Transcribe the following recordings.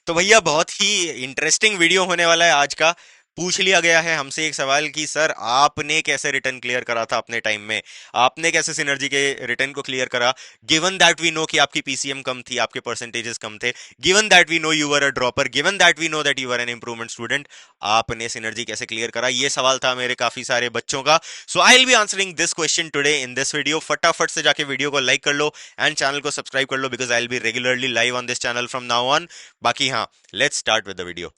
तो भैया बहुत ही इंटरेस्टिंग वीडियो होने वाला है आज का। पूछ लिया गया है हमसे एक सवाल कि सर आपने कैसे रिटर्न क्लियर करा था अपने टाइम में, आपने कैसे सिनर्जी के रिटर्न को क्लियर करा, गिवन दैट वी नो कि आपकी पीसीएम कम थी, आपके परसेंटेजेस कम थे, given that we know you were a dropper, given that we know that you were an improvement student, आपने सिनर्जी कैसे क्लियर करा, ये सवाल था मेरे काफी सारे बच्चों का। So I will be answering this question today in this video. फटाफट से जाके वीडियो को लाइक कर लो एंड चैनल को सब्सक्राइब कर लो because I will be regularly live on this channel from now on. बाकी हाँ, let's start with the video.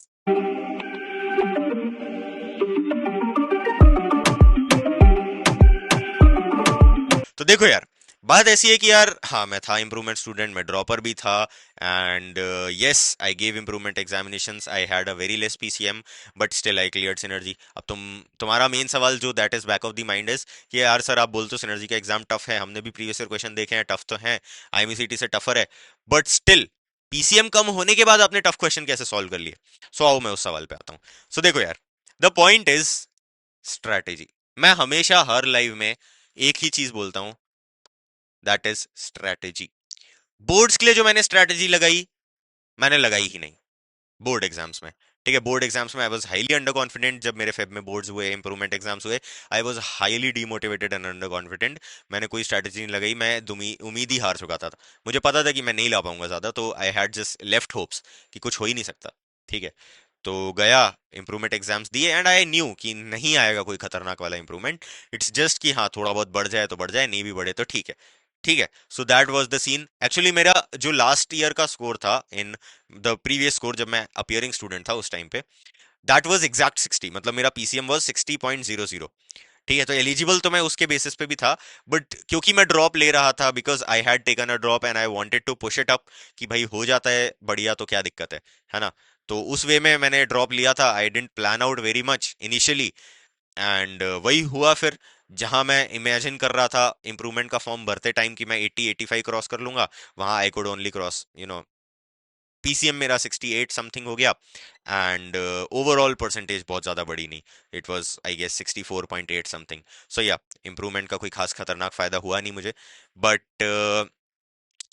तो देखो यार, बात ऐसी है कि यार हाँ, मैं था इम्प्रूवमेंट स्टूडेंट, मैं ड्रॉपर भी था। And yes, I gave improvement examinations, I had a very less PCM, but still I cleared synergy. अब तुम्हारा मेन सवाल जो that is back of the mind is कि यार सर आप बोलते हो सिनर्जी का एग्जाम टफ है, हमने भी प्रीवियस ईयर क्वेश्चन देखे हैं, टफ तो है, आईएमसीटी से टफर है, बट स्टिल पीसीएम कम होने के बाद आपने टफ क्वेश्चन कैसे सॉल्व कर लिए। सो आओ मैं उस सवाल पे आता हूँ। सो देखो यार, द पॉइंट इज स्ट्रैटेजी। मैं हमेशा हर लाइव में एक ही चीज बोलता हूं, दैट इज स्ट्रैटेजी। बोर्ड्स के लिए जो मैंने स्ट्रैटेजी लगाई, मैंने लगाई ही नहीं बोर्ड एग्जाम्स में। ठीक है, बोर्ड एग्जाम्स में I was highly under confident. जब मेरे फेब में बोर्ड्स हुए, इंप्रूवमेंट एग्जाम्स हुए, I was highly demotivated and under confident. मैंने कोई स्ट्रैटेजी नहीं लगाई, मैं उम्मीद ही हार चुका था। मुझे पता था कि मैं नहीं ला पाऊंगा ज्यादा, तो I had just left hopes कि कुछ हो ही नहीं सकता। ठीक है, तो गया, इंप्रूवमेंट एग्जाम्स दिए एंड आई न्यू कि नहीं आएगा कोई खतरनाक वाला इंप्रूवमेंट। इट्स जस्ट कि हाँ, थोड़ा बहुत बढ़ जाए तो बढ़ जाए, नहीं भी बढ़े तो ठीक है। ठीक है, so that was the scene. Actually मेरा जो लास्ट ईयर का स्कोर था इन द प्रीवियस स्कोर, जब मैं अपियरिंग स्टूडेंट था उस टाइम पे, दैट वाज एग्जैक्ट 60, मतलब मेरा पीसीएम वाज 60.00। ठीक है, तो एलिजिबल तो मैं उसके बेसिस पे भी था, बट क्योंकि मैं ड्रॉप ले रहा था, because I had taken a drop and I wanted to push it up, कि भाई हो जाता है बढ़िया तो क्या दिक्कत है ना। तो उस वे में मैंने ड्रॉप लिया था। I didn't plan out very much initially, and वही हुआ फिर। जहां मैं इमेजिन कर रहा था इंप्रूवमेंट का फॉर्म भरते टाइम कि मैं 80-85 क्रॉस कर लूंगा, वहां I could only cross PCM मेरा 68 समथिंग हो गया। एंड ओवरऑल परसेंटेज बहुत ज़्यादा बढ़ी नहीं, it was I guess 64.8 something. So yeah, improvement का कोई खास खतरनाक फायदा हुआ नहीं मुझे। बट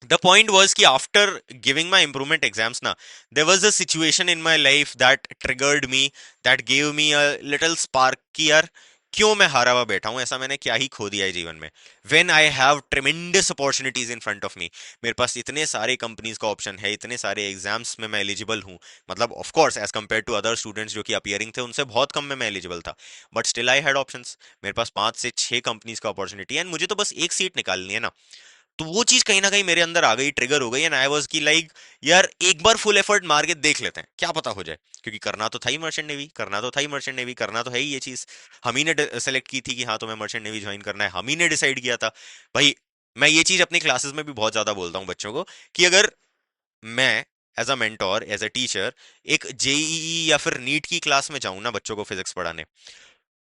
द पॉइंट वॉज कि after giving my improvement exams ना, there was a situation in my life that triggered me, that gave me a little spark कि यार क्यों मैं हारा हुआ बैठा हूं, ऐसा मैंने क्या ही खो दिया है जीवन में। When I have tremendous opportunities in front of me, मेरे पास इतने सारे कंपनीज का ऑप्शन है, इतने सारे एग्जाम्स में मैं एलिजिबल हूँ। मतलब of course as compare to other students जो कि अपियरिंग थे, उनसे बहुत कम में मैं एलिजिबल था, but still I had options. मेरे पास 5 से 6 कंपनीज का अपॉर्चुनिटी है एंड मुझे तो बस एक सीट निकालनी है ना। तो वो चीज कहीं ना कहीं मेरे अंदर आ गई, ट्रिगर हो गई, एंड आई वाज की लाइक यार एक बार फुल एफर्ट मार के देख लेते हैं, क्या पता हो जाए। क्योंकि करना तो था ही मर्चेंट नेवी, करना तो था ही मर्चेंट नेवी, करना तो है ही ये चीज। हम ही ने सेलेक्ट की थी कि हाँ तुम्हें मर्चेंट नेवी ज्वाइन करना है, हम ही ने डिसाइड किया था भाई। मैं ये चीज अपनी क्लासेस में भी बहुत ज्यादा बोलता हूँ बच्चों को कि अगर मैं as a mentor, as a teacher, एक जेईई या फिर नीट की क्लास में जाऊं ना बच्चों को फिजिक्स पढ़ाने,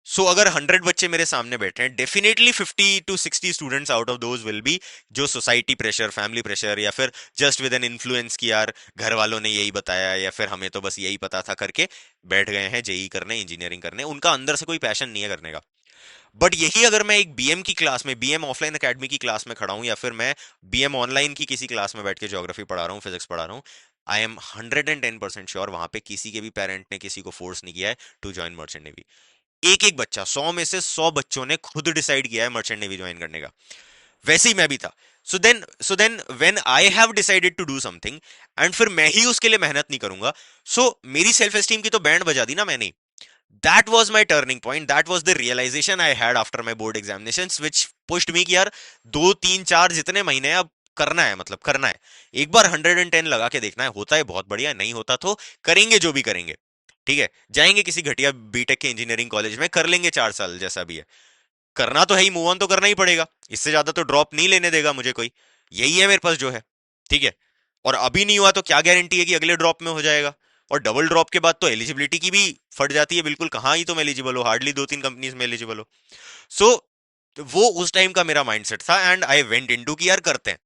सो अगर 100 बच्चे मेरे सामने बैठे हैं, definitely 50 to 60 students out of those will be जो सोसाइटी प्रेशर, फैमिली प्रेशर, या फिर जस्ट विद एन इन्फ्लुएंस कि यार घर वालों ने यही बताया या फिर हमें तो बस यही पता था करके बैठ गए हैं जेई करने, इंजीनियरिंग करने, उनका अंदर से कोई पैशन नहीं है करने का। बट यही अगर मैं एक बीएम की क्लास में, बीएम ऑफलाइन एकेडमी की क्लास में खड़ा हूं, या फिर मैं बीएम ऑनलाइन की किसी क्लास में बैठ के ज्योग्राफी पढ़ा रहा हूँ, फिजिक्स पढ़ा रहा हूँ, आई एम 110% श्योर वहां पे किसी के भी पेरेंट ने किसी को फोर्स नहीं किया है टू ज्वाइन मर्चेंट नेवी। एक एक बच्चा, 100 में से 100 बच्चों ने खुद डिसाइड किया है मर्चेंट नेवी ज्वाइन करने का। वैसे ही मैं भी था। So then when I have decided to do something and फिर मैं ही उसके लिए मेहनत नहीं करूंगा, सो मेरी सेल्फ एस्टीम की तो बैंड बजा दी ना मैंने। That was my turning point, that was the realisation I had after my board examination, which pushed me कि यार 2 3 4 जितने महीने हैं, अब करना है, मतलब करना है। एक बार 110 लगा के देखना है, होता है बहुत बढ़िया, नहीं होता तो करेंगे जो भी करेंगे। ठीक है, जाएंगे किसी घटिया बीटेक के इंजीनियरिंग कॉलेज में, कर लेंगे 4 साल जैसा भी है। करना तो है ही, मूव ऑन तो करना ही पड़ेगा, इससे ज्यादा तो ड्रॉप नहीं लेने देगा मुझे कोई। यही है मेरे पास जो है। ठीक है, और अभी नहीं हुआ तो क्या गारंटी है कि अगले ड्रॉप में हो जाएगा। और डबल ड्रॉप के बाद तो एलिजिबिलिटी की भी फट जाती है बिल्कुल, कहाँ ही तुम एलिजिबल हो, हार्डली 2 3 कंपनीज में एलिजिबल हो। सो वो उस टाइम का मेरा माइंडसेट था एंड आई वेंट इनटू कि यार करते हैं।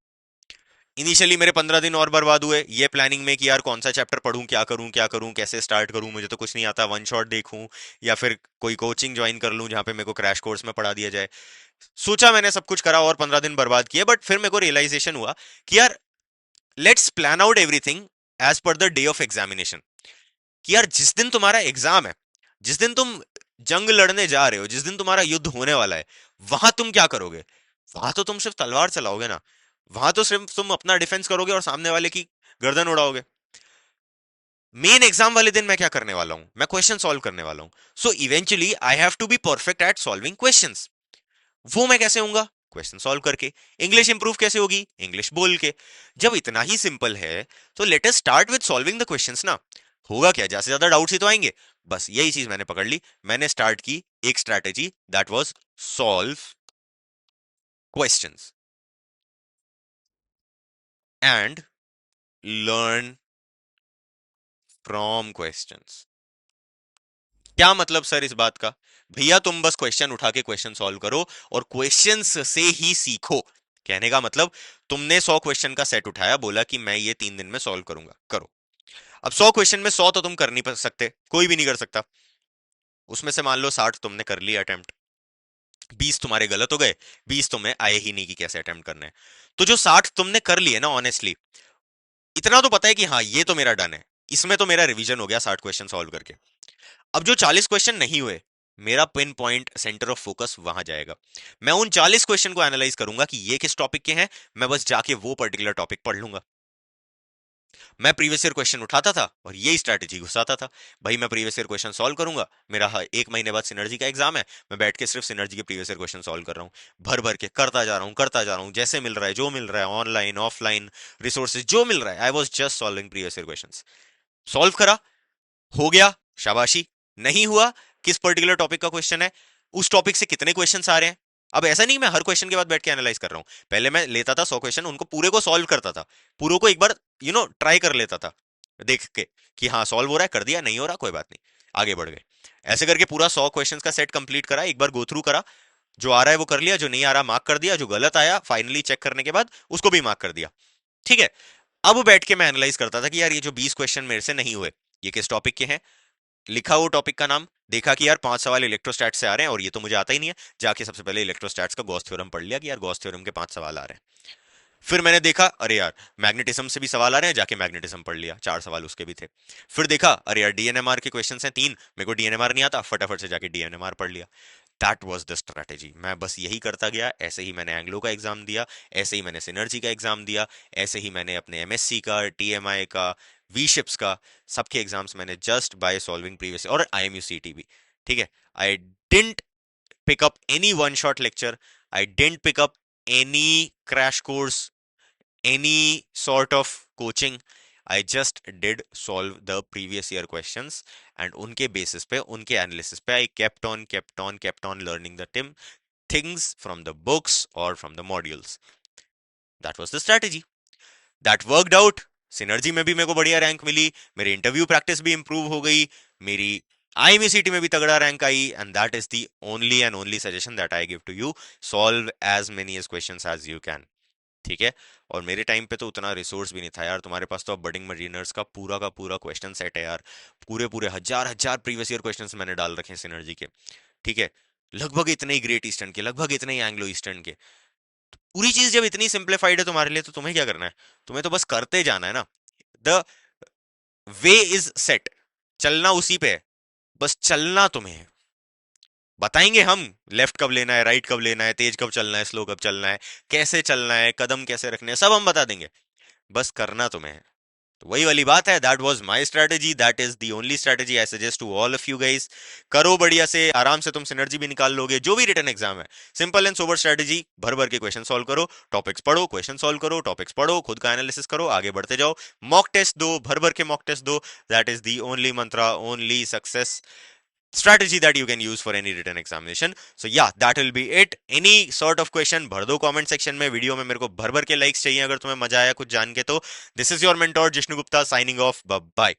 इनिशियली मेरे 15 दिन और बर्बाद हुए ये प्लानिंग में कि यार कौन सा चैप्टर पढूं, क्या करूं, कैसे स्टार्ट करूं, मुझे तो कुछ नहीं आता, वन शॉट देखूं या फिर कोई कोचिंग ज्वाइन कर लूं जहां पे मेरे को क्रैश कोर्स में पढ़ा दिया जाए। सोचा, मैंने सब कुछ करा और 15 दिन बर्बाद किए, बट फिर मेरे को रियलाइजेशन हुआ कि यार let's plan out everything as per the day of examination, कि यार जिस दिन तुम्हारा एग्जाम है, जिस दिन तुम जंग लड़ने जा रहे हो, जिस दिन तुम्हारा युद्ध होने वाला है, वहां तुम क्या करोगे? वहां तो तुम सिर्फ तलवार चलाओगे ना, वहां तो सिर्फ तुम अपना डिफेंस करोगे और सामने वाले की गर्दन उड़ाओगे। मेन एग्जाम वाले दिन मैं क्या करने वाला हूं? मैं क्वेश्चन सॉल्व करने वाला हूं। So eventually I have to be perfect at solving questions. वो मैं कैसे होऊंगा? क्वेश्चन सॉल्व करके। इंग्लिश इंप्रूव कैसे होगी? इंग्लिश बोल के। जब इतना ही सिंपल है तो let us start with solving the questions ना। होगा क्या, ज्यादा से ज्यादा डाउट्स ही तो आएंगे। बस यही चीज मैंने पकड़ ली। मैंने स्टार्ट की एक strategy, that was solve questions and learn from questions. क्या मतलब सर इस बात का? भैया तुम बस क्वेश्चन उठा के क्वेश्चन सॉल्व करो और क्वेश्चंस से ही सीखो। कहने का मतलब, तुमने 100 क्वेश्चन का सेट उठाया, बोला कि मैं ये 3 दिन में सॉल्व करूंगा, करो। अब 100 क्वेश्चन में 100 तो तुम कर नहीं सकते, कोई भी नहीं कर सकता। उसमें से मान लो 60 तुमने कर लिया अटेम्प्ट, 20 तुम्हारे गलत हो गए, 20 तुम्हें आए ही नहीं कि कैसे अटेम्प्ट करने हैं। तो जो 60 तुमने कर लिए ना, ऑनेस्टली इतना तो पता है कि हाँ ये तो मेरा डन है, इसमें तो मेरा रिवीजन हो गया 60 क्वेश्चन सॉल्व करके। अब जो 40 क्वेश्चन नहीं हुए, मेरा pin point centre of focus वहां जाएगा। मैं उन 40 क्वेश्चन को एनालाइज करूंगा कि ये किस टॉपिक के हैं, मैं बस जाके वो पर्टिकुलर टॉपिक पढ़ लूंगा। मैं प्रीवियस ईयर क्वेश्चन उठाता था और यही स्ट्रैटेजी घुसाता था। भाई मैं प्रीवियस ईयर क्वेश्चन सॉल्व करूंगा, मेरा 1 महीने बाद सिनर्जी का एग्जाम है, मैं बैठ के सिर्फ सिनर्जी के प्रीवियस ईयर क्वेश्चन सॉल्व कर रहा हूँ। भर भर के करता जा रहा हूँ, करता जा रहा हूँ, जैसे मिल रहा है, जो मिल रहा है, ऑनलाइन ऑफलाइन रिसोर्सेज जो मिल रहा है, I was just solving previous year question. Solve करा, हो गया, शाबाशी। नहीं हुआ, किस पर्टिकुलर टॉपिक का क्वेश्चन है, उस टॉपिक से कितने क्वेश्चन आ रहे हैं। अब ऐसा नहीं मैं हर क्वेश्चन के बाद बैठ के एनालाइज कर रहा हूं, पहले मैं लेता था 100 क्वेश्चन, उनको पूरे को सॉल्व करता था, पूरे को एक बार ट्राई कर लेता था देख के कि हाँ सॉल्व हो रहा है, कर दिया, नहीं हो रहा कोई बात नहीं, आगे बढ़ गए। ऐसे करके पूरा 100 क्वेश्चन का सेट कंप्लीट करा, एक बार गो थ्रू करा, जो आ रहा है वो कर लिया, जो नहीं आ रहा मार्क कर दिया, जो गलत आया फाइनली चेक करने के बाद उसको भी मार्क कर दिया। ठीक है। अब बैठ के मैं एनालाइज करता था कि यार ये जो 20 क्वेश्चन मेरे से नहीं हुए, ये किस टॉपिक के हैं। लिखा वो टॉपिक का नाम, देखा कि यार 5 सवाल इलेक्ट्रोस्टैट से आ रहे हैं और ये तो मुझे आता ही नहीं है, जाके सबसे पहले इलेक्ट्रोस्टैट्स का गॉस थ्योरम पढ़ लिया कि यार गॉस थ्योरम के 5 सवाल आ रहे हैं। फिर मैंने देखा अरे यार मैग्नेटिज्म से भी सवाल आ रहे हैं, जाके मैग्नेटिज्म पढ़ लिया, 4 सवाल उसके भी थे। फिर देखा अरे यार डीएनएमआर के क्वेश्चन हैं 3, मेरे को डीएनएमआर नहीं आता, फटाफट से जाके डीएनएमआर पढ़ लिया। That was the strategy. मैं बस यही करता गया, ऐसे ही मैंने एंग्लो का एग्जाम दिया, ऐसे ही मैंने सिनर्जी का एग्जाम दिया, ऐसे ही मैंने अपने एमएससी का, टीएमआई का, वी शिप्स का, सबके एग्जाम्स मैंने जस्ट बाय सॉल्विंग प्रीवियस, और आईएमयूसीटी भी। ठीक है। I didn't pick up any one shot lecture, I didn't pick up any crash course, any sort of coaching. I just did solve the previous year questions and उनके basis पे, उनके analysis पे I kept on learning the things from the books or from the modules. That was the strategy. That worked out. Synergy में भी मेरे को बढ़िया rank मिली, मेरी इंटरव्यू प्रैक्टिस भी इंप्रूव हो गई, मेरी आईएमसीटी में भी तगड़ा रैंक आई, and that is the only and only suggestion that I give to you, solve as many as questions as you can. ठीक है। और मेरे टाइम पे तो उतना रिसोर्स भी नहीं था यार, तुम्हारे पास तो अब बडिंग मरीनर्स का पूरा क्वेश्चन सेट है यार, पूरे पूरे हजार हजार प्रीवियस ईयर क्वेश्चंस मैंने डाल रखे हैं सिनर्जी के। ठीक है। लगभग इतने ही ग्रेट ईस्टर्न के, लगभग इतने ही एंग्लो ईस्टर्न के। पूरी चीज जब इतनी सिंप्लीफाइड है तुम्हारे लिए, तो तुम्हें क्या करना है? तुम्हें तो बस करते जाना है ना। द वे इज सेट, चलना उसी पे है, बस चलना तुम्हें है। बताएंगे हम लेफ्ट कब लेना है, राइट कब लेना है, तेज कब चलना है, स्लो कब चलना है, कैसे चलना है, कदम कैसे रखने हैं, सब हम बता देंगे, बस करना तुम्हें है। तो वही वाली बात है, that was my strategy, that is the only strategy I suggest to all of you guys. करो बढ़िया से, आराम से तुम सिनर्जी भी निकाल लोगे, जो भी रिटर्न एग्जाम है। सिंपल एंड सोबर स्ट्रेटजी, भर भर के क्वेश्चन सॉल्व करो, टॉपिक्स पढ़ो, क्वेश्चन सॉल्व करो, टॉपिक्स पढ़ो, खुद का एनालिसिस करो, आगे बढ़ते जाओ, मॉक टेस्ट दो, भर भर के मॉक टेस्ट दो। That is the only Mantra, only success strategy that you can use for any written examination. So yeah, that will be it. Any sort of question भर दो comment section में, video में मेरे को भर भर के likes चाहिए अगर तुम्हें मजा आया कुछ जान के। तो this is your mentor Jishnu Gupta signing off, bye bye.